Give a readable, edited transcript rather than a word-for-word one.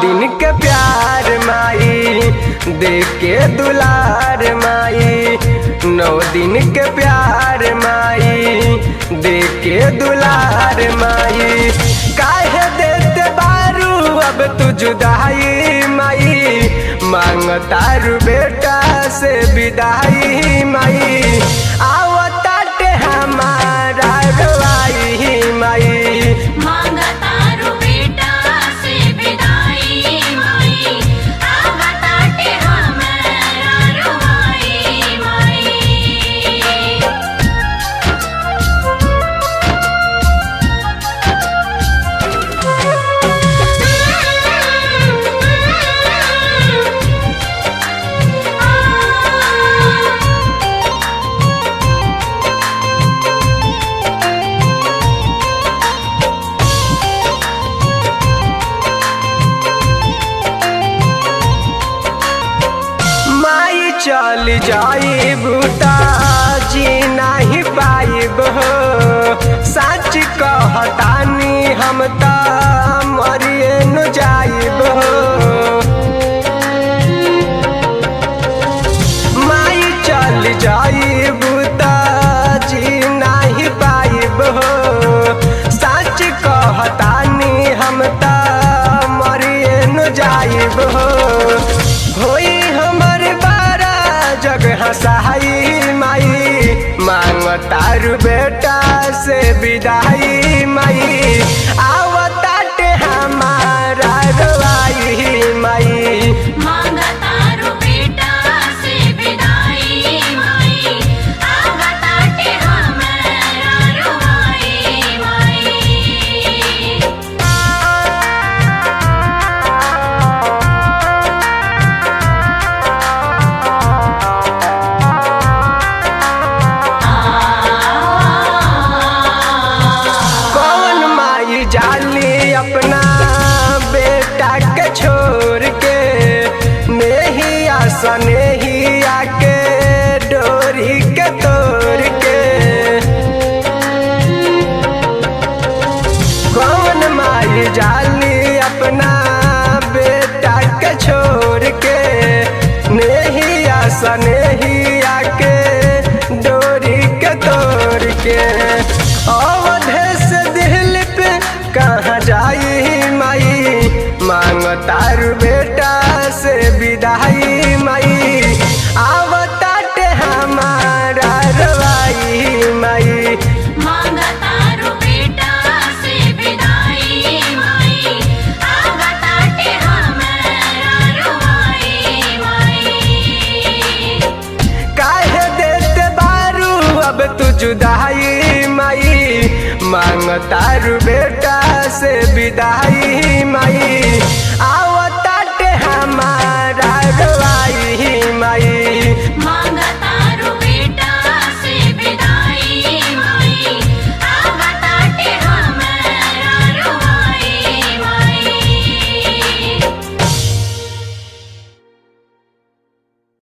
दिन के प्यार माई देख के दुलार माई, 9 दिन के प्यार माई देख के दुलार माई। काहे देते बारू अब तू जुदाई माई, मांग तारू बेटा से विदाई माई। आवताटे हमारा गवाई माई, मांग तारू बेटा से विदाई माई। आवताटे हमारा रुवाई माई। माई चल जाई बूता जी नहीं पाइब हो, सच कहतानी हम त मरिए न जाइब हो। माई चल जाई बूता जी नहीं पाइब हो, सच कहतानी हम त मरिए न जाइब हो। होई हमर बारा जग हंसाई माई, मांग तारू बेटा से विदाई माई। आवताटे हमारा गवाई माई, मांग तारू बेटा से विदाई माई। आवताटे हमारा रुवाई माई। कौन माई जाली अपना बेटा के छोड़ के, नेहिया सनेहिया के डोरी के तोड़ के। कौन माई जाली अपना बेटा के छोड़ के, नेहिया सनेहिया के डोरी के तोड़ के। अवधे से दिल पे कहाँ जाई माई, मांग तारू बेटा से विदाई माई। आवताटे हमारा रवाई माई, मांग तारू बेटा से विदाई माई। आवताटे हमारा रुवाई माई। काहे देते बारू अब तू जुदाई माई, मांग तारू बेटा से विदाई माई।